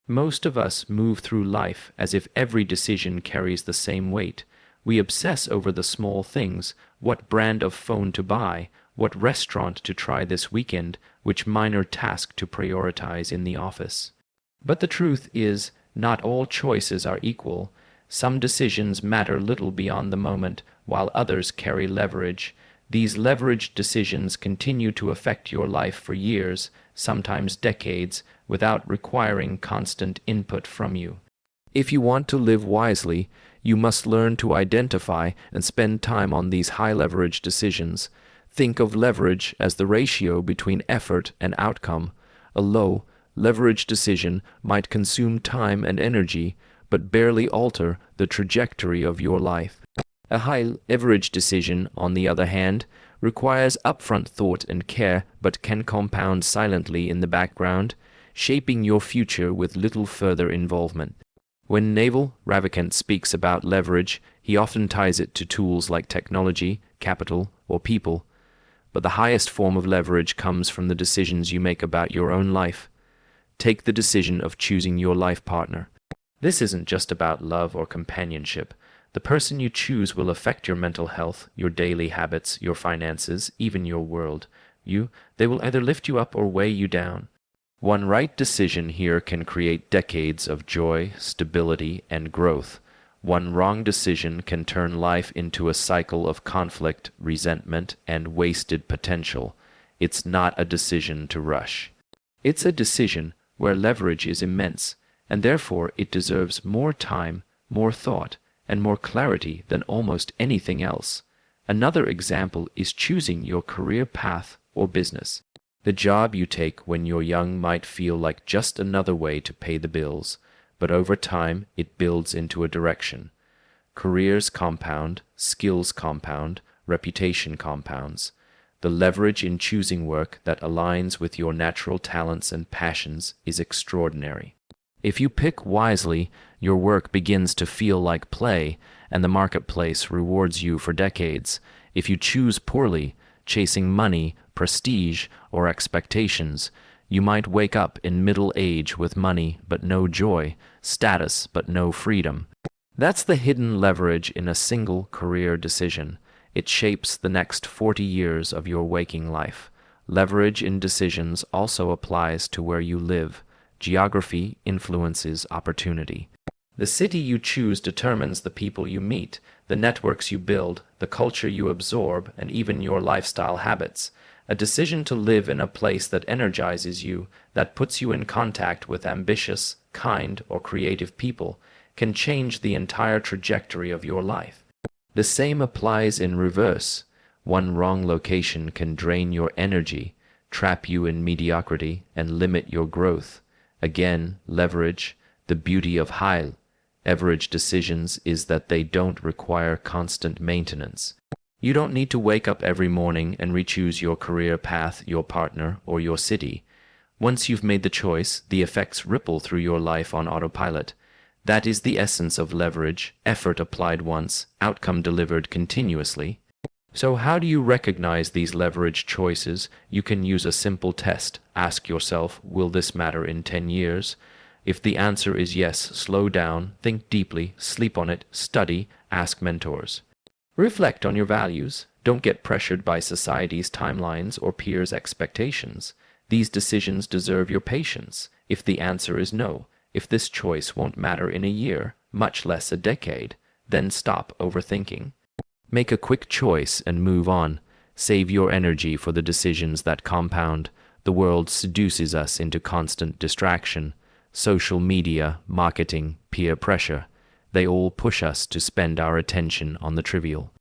Most of us move through life as if every decision carries the same weight. We obsess over the small things: what brand of phone to buy, what restaurant to try this weekend, which minor task to prioritize in the office. But the truth is, not all choices are equal. Some decisions matter little beyond the moment, while others carry leverage. These leveraged decisions continue to affect your life for years, sometimes decades, without requiring constant input from you. If you want to live wisely, you must learn to identify and spend time on these high-leverage decisions. Think of leverage as the ratio between effort and outcome. A low, leverage decision might consume time and energy, but barely alter the trajectory of your life. A high-leverage decision, on the other hand, requires upfront thought and care, but can compound silently in the background, shaping your future with little further involvement. When Naval Ravikant speaks about leverage, he often ties it to tools like technology, capital, or people. But the highest form of leverage comes from the decisions you make about your own life. Take the decision of choosing your life partner. This isn't just about love or companionship. The person you choose will affect your mental health, your daily habits, your finances, even your world. They will either lift you up or weigh you down. One right decision here can create decades of joy, stability, and growth. One wrong decision can turn life into a cycle of conflict, resentment, and wasted potential. It's not a decision to rush. It's a decision where leverage is immense, and therefore it deserves more time, more thought, and more clarity than almost anything else. Another example is choosing your career path or business. The job you take when you're young might feel like just another way to pay the bills, but over time it builds into a direction. Careers compound, skills compound, reputation compounds. The leverage in choosing work that aligns with your natural talents and passions is extraordinary. If you pick wisely, your work begins to feel like play, and the marketplace rewards you for decades. If you choose poorly, chasing money, prestige, or expectations, you might wake up in middle age with money but no joy, status but no freedom. That's the hidden leverage in a single career decision. It shapes the next 40 years of your waking life. Leverage in decisions also applies to where you live. Geography influences opportunity. The city you choose determines the people you meet, the networks you build, the culture you absorb, and even your lifestyle habits. A decision to live in a place that energizes you, that puts you in contact with ambitious, kind, or creative people, can change the entire trajectory of your life. The same applies in reverse. One wrong location can drain your energy, trap you in mediocrity, and limit your growth. Again, leverage. The beauty of high leverage decisions is that they don't require constant maintenance. You don't need to wake up every morning and re-choose your career path, your partner, or your city. Once you've made the choice, the effects ripple through your life on autopilot. That is the essence of leverage: effort applied once, outcome delivered continuously. So how do you recognize these leverage choices? You can use a simple test. Ask yourself, will this matter in 10 years? If the answer is yes, slow down, think deeply, sleep on it, study, ask mentors. Reflect on your values. Don't get pressured by society's timelines or peers' expectations. These decisions deserve your patience. If the answer is no, if this choice won't matter in a year, much less a decade, then stop overthinking. Make a quick choice and move on. Save your energy for the decisions that compound. The world seduces us into constant distraction. Social media, marketing, peer pressure. They all push us to spend our attention on the trivial.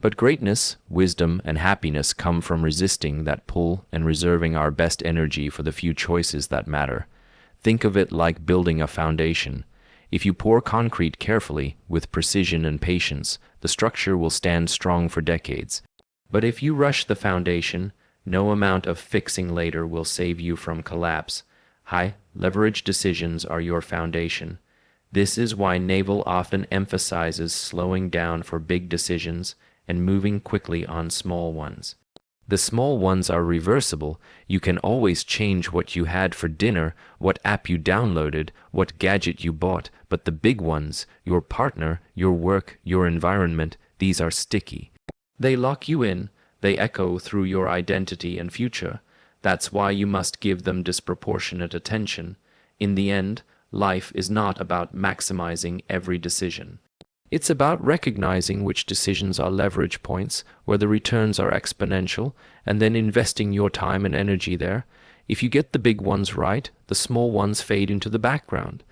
But greatness, wisdom, and happiness come from resisting that pull and reserving our best energy for the few choices that matter. Think of it like building a foundation. If you pour concrete carefully, with precision and patience, the structure will stand strong for decades. But if you rush the foundation, no amount of fixing later will save you from collapse. High leverage decisions are your foundation. This is why Naval often emphasizes slowing down for big decisions and moving quickly on small ones. The small ones are reversible. You can always change what you had for dinner, what app you downloaded, what gadget you bought, but the big ones, your partner, your work, your environment, these are sticky. They lock you in, they echo through your identity and future. That's why you must give them disproportionate attention. In the end, life is not about maximizing every decision. It's about recognizing which decisions are leverage points, where the returns are exponential, and then investing your time and energy there. If you get the big ones right, the small ones fade into the background.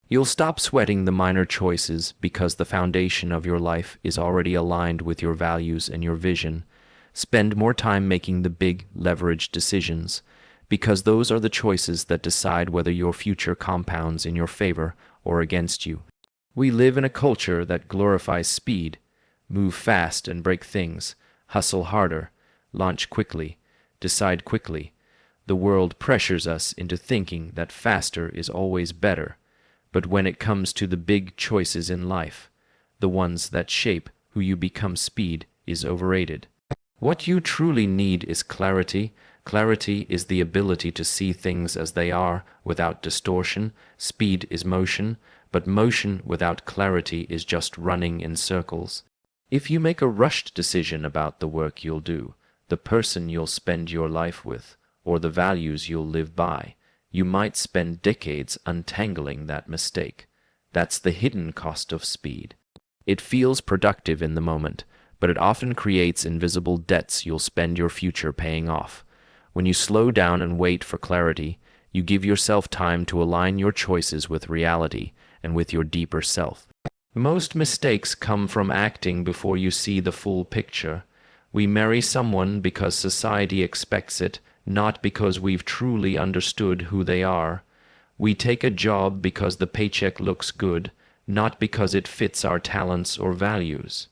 You'll stop sweating the minor choices because the foundation of your life is already aligned with your values and your vision. Spend more time making the big, leveraged decisions, because those are the choices that decide whether your future compounds in your favor or against you. We live in a culture that glorifies speed. Move fast and break things. Hustle harder. Launch quickly. Decide quickly. The world pressures us into thinking that faster is always better. But when it comes to the big choices in life, the ones that shape who you become, speed is overrated. What you truly need is clarity. Clarity is the ability to see things as they are without distortion. Speed is motion, but motion without clarity is just running in circles. If you make a rushed decision about the work you'll do, the person you'll spend your life with, or the values you'll live by, you might spend decades untangling that mistake. That's the hidden cost of speed. It feels productive in the moment, but it often creates invisible debts you'll spend your future paying off. When you slow down and wait for clarity, you give yourself time to align your choices with reality and with your deeper self. Most mistakes come from acting before you see the full picture. We marry someone because society expects it, not because we've truly understood who they are. We take a job because the paycheck looks good, not because it fits our talents or values.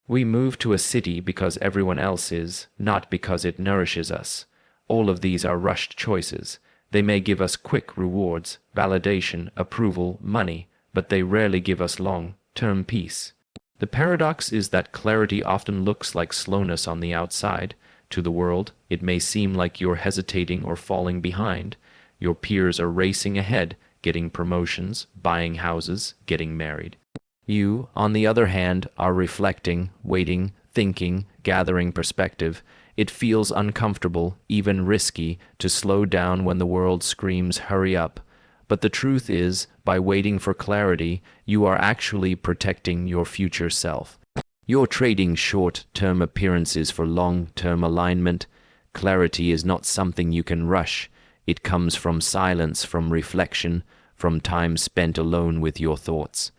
We move to a city because everyone else is, not because it nourishes us. All of these are rushed choices. They may give us quick rewards, validation, approval, money, but they rarely give us long-term peace. The paradox is that clarity often looks like slowness on the outside. To the world, it may seem like you're hesitating or falling behind. Your peers are racing ahead, getting promotions, buying houses, getting married. You, on the other hand, are reflecting, waiting, thinking, gathering perspective. It feels uncomfortable, even risky, to slow down when the world screams, "Hurry up." But the truth is, by waiting for clarity, you are actually protecting your future self. You're trading short-term appearances for long-term alignment. Clarity is not something you can rush. It comes from silence, from reflection, from time spent alone with your thoughts.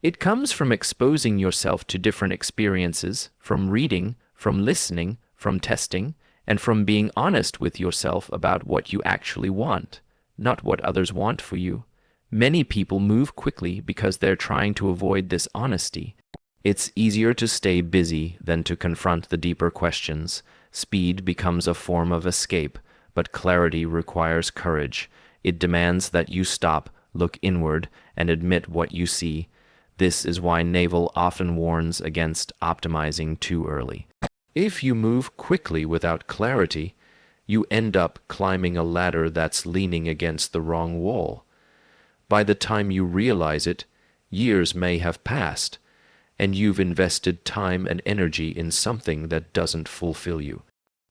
It comes from exposing yourself to different experiences, from reading, from listening, from testing, and from being honest with yourself about what you actually want, not what others want for you. Many people move quickly because they're trying to avoid this honesty. It's easier to stay busy than to confront the deeper questions. Speed becomes a form of escape, but clarity requires courage. It demands that you stop, look inward, and admit what you see. This is why Naval often warns against optimizing too early. If you move quickly without clarity, you end up climbing a ladder that's leaning against the wrong wall. By the time you realize it, years may have passed, and you've invested time and energy in something that doesn't fulfill you.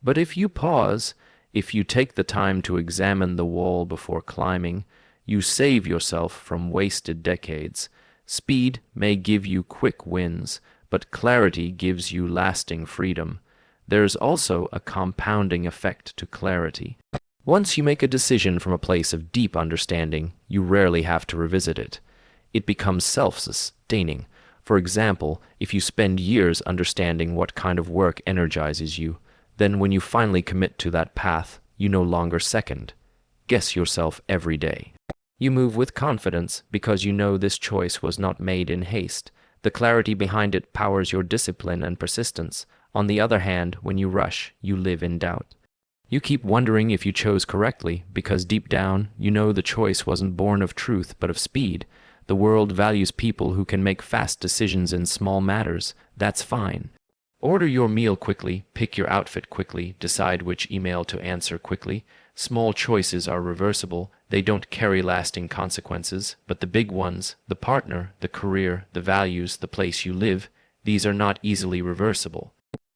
But if you pause, if you take the time to examine the wall before climbing, you save yourself from wasted decades. Speed may give you quick wins, but clarity gives you lasting freedom. There's also a compounding effect to clarity. Once you make a decision from a place of deep understanding, you rarely have to revisit it. It becomes self-sustaining. For example, if you spend years understanding what kind of work energizes you, then when you finally commit to that path, you no longer second-guess yourself every day. You move with confidence because you know this choice was not made in haste. The clarity behind it powers your discipline and persistence. On the other hand, when you rush, you live in doubt. You keep wondering if you chose correctly because deep down, you know the choice wasn't born of truth but of speed. The world values people who can make fast decisions in small matters. That's fine. Order your meal quickly, pick your outfit quickly, decide which email to answer quickly. Small choices are reversible, they don't carry lasting consequences, but the big ones, the partner, the career, the values, the place you live, these are not easily reversible.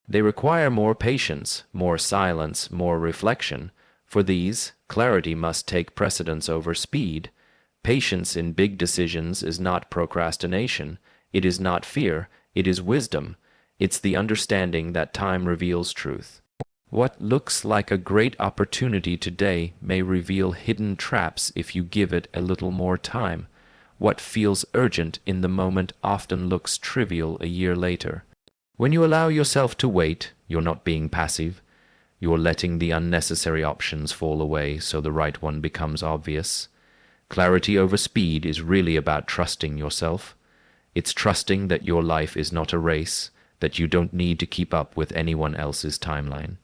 They require more patience, more silence, more reflection. For these, clarity must take precedence over speed. Patience in big decisions is not procrastination, it is not fear, it is wisdom. It's the understanding that time reveals truth. What looks like a great opportunity today may reveal hidden traps if you give it a little more time. What feels urgent in the moment often looks trivial a year later. When you allow yourself to wait, you're not being passive. You're letting the unnecessary options fall away so the right one becomes obvious. Clarity over speed is really about trusting yourself. It's trusting that your life is not a race, that you don't need to keep up with anyone else's timeline.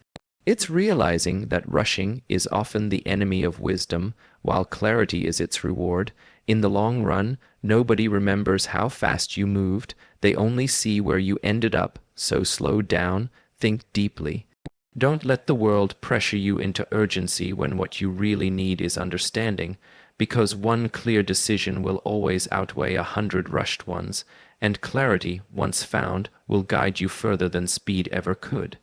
It's realizing that rushing is often the enemy of wisdom, while clarity is its reward. In the long run, nobody remembers how fast you moved, they only see where you ended up, so slow down, think deeply. Don't let the world pressure you into urgency when what you really need is understanding, because one clear decision will always outweigh 100 rushed ones, and clarity, once found, will guide you further than speed ever could.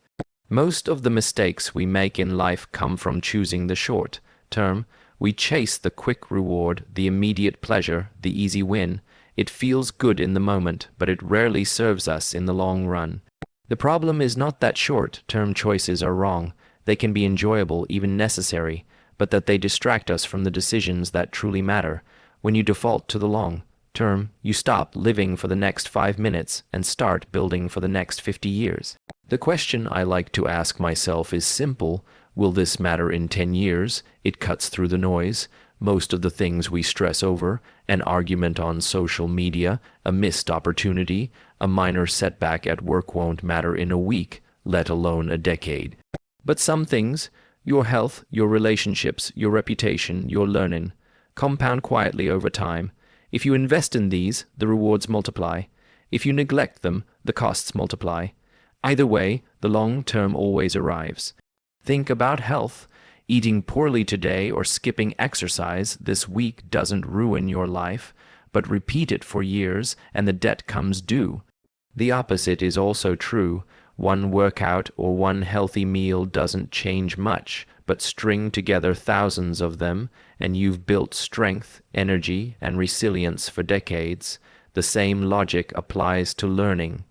Most of the mistakes we make in life come from choosing the short term. We chase the quick reward, the immediate pleasure, the easy win. It feels good in the moment, but it rarely serves us in the long run. The problem is not that short-term choices are wrong. They can be enjoyable, even necessary, but that they distract us from the decisions that truly matter. When you default to the long term, you stop living for the next 5 minutes and start building for the next 50 years. The question I like to ask myself is simple. Will this matter in 10 years? It cuts through the noise. Most of the things we stress over, an argument on social media, a missed opportunity, a minor setback at work won't matter in a week, let alone a decade. But some things, your health, your relationships, your reputation, your learning, compound quietly over time. If you invest in these, the rewards multiply. If you neglect them, the costs multiply. Either way, the long term always arrives. Think about health. Eating poorly today or skipping exercise this week doesn't ruin your life, but repeat it for years and the debt comes due. The opposite is also true. One workout or one healthy meal doesn't change much, but string together thousands of them, and you've built strength, energy, and resilience for decades. The same logic applies to learning.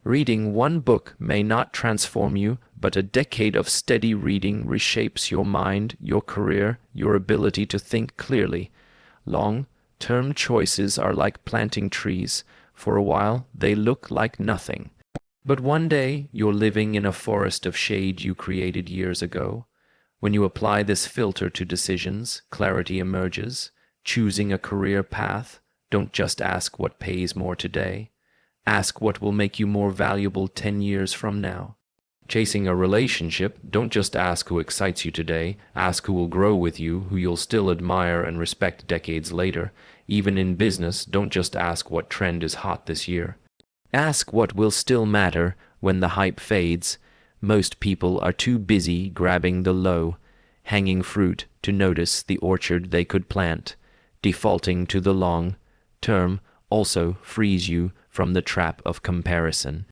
Reading one book may not transform you, but a decade of steady reading reshapes your mind, your career, your ability to think clearly. Long-term choices are like planting trees. For a while, they look like nothing. But one day, you're living in a forest of shade you created years ago. When you apply this filter to decisions, clarity emerges. Choosing a career path, don't just ask what pays more today. Ask what will make you more valuable 10 years from now. Chasing a relationship, don't just ask who excites you today. Ask who will grow with you, who you'll still admire and respect decades later. Even in business, don't just ask what trend is hot this year. Ask what will still matter when the hype fades. Most people are too busy grabbing the low-hanging fruit to notice the orchard they could plant. Defaulting to the long term also frees you from the trap of comparison.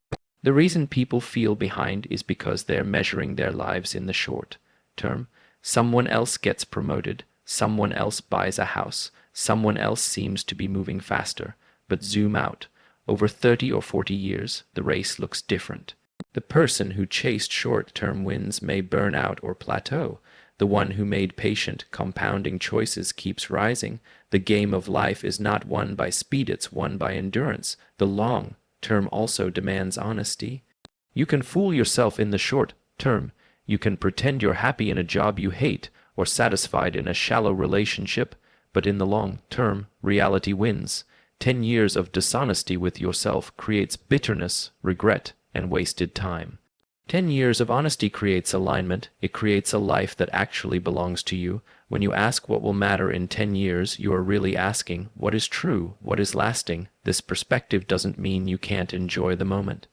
The reason people feel behind is because they're measuring their lives in the short term. Someone else gets promoted, someone else buys a house, someone else seems to be moving faster. But zoom out. Over 30 or 40 years, the race looks different. The person who chased short-term wins may burn out or plateau. The one who made patient, compounding choices keeps rising. The game of life is not won by speed, it's won by endurance. The long term also demands honesty. You can fool yourself in the short term. You can pretend you're happy in a job you hate or satisfied in a shallow relationship, but in the long term, reality wins. 10 years of dishonesty with yourself creates bitterness, regret, and wasted time. 10 years of honesty creates alignment. It creates a life that actually belongs to you. When you ask what will matter in 10 years, you are really asking what is true, what is lasting. This perspective doesn't mean you can't enjoy the moment.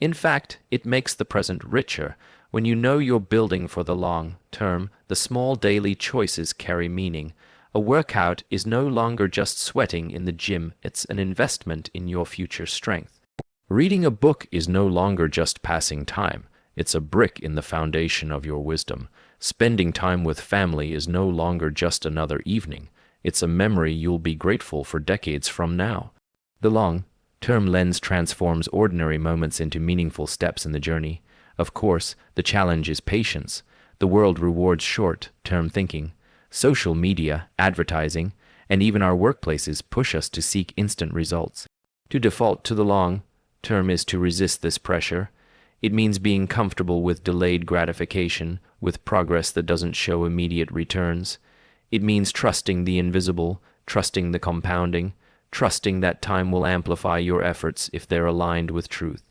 In fact, it makes the present richer. When you know you're building for the long term, the small daily choices carry meaning. A workout is no longer just sweating in the gym, it's an investment in your future strength. Reading a book is no longer just passing time, it's a brick in the foundation of your wisdom. Spending time with family is no longer just another evening, it's a memory you'll be grateful for decades from now. The long-term lens transforms ordinary moments into meaningful steps in the journey. Of course, the challenge is patience. The world rewards short-term thinking. Social media, advertising, and even our workplaces push us to seek instant results. To default to the long term is to resist this pressure. It means being comfortable with delayed gratification, with progress that doesn't show immediate returns. It means trusting the invisible, trusting the compounding, trusting that time will amplify your efforts if they're aligned with truth.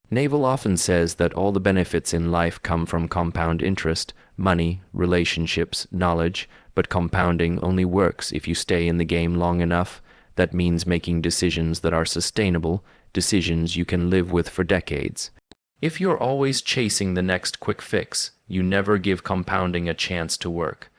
Naval often says that all the benefits in life come from compound interest, money, relationships, knowledge, but compounding only works if you stay in the game long enough. That means making decisions that are sustainable, decisions you can live with for decades. If you're always chasing the next quick fix, you never give compounding a chance to work.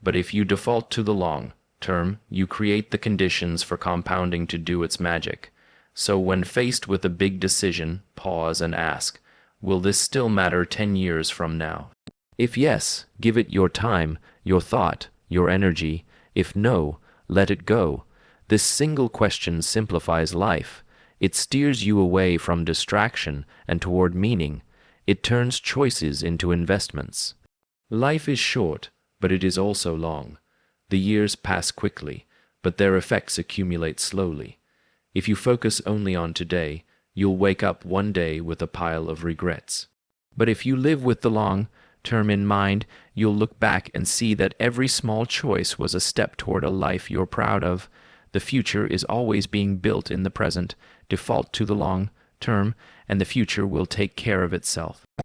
But if you default to the long term, you create the conditions for compounding to do its magic. So when faced with a big decision, pause and ask, will this still matter 10 years from now? If yes, give it your time, your thought, your energy. If no, let it go. This single question simplifies life. It steers you away from distraction and toward meaning. It turns choices into investments. Life is short, but it is also long. The years pass quickly, but their effects accumulate slowly. If you focus only on today, you'll wake up one day with a pile of regrets. But if you live with the long term in mind, you'll look back and see that every small choice was a step toward a life you're proud of. The future is always being built in the present. Default to the long term, and the future will take care of itself.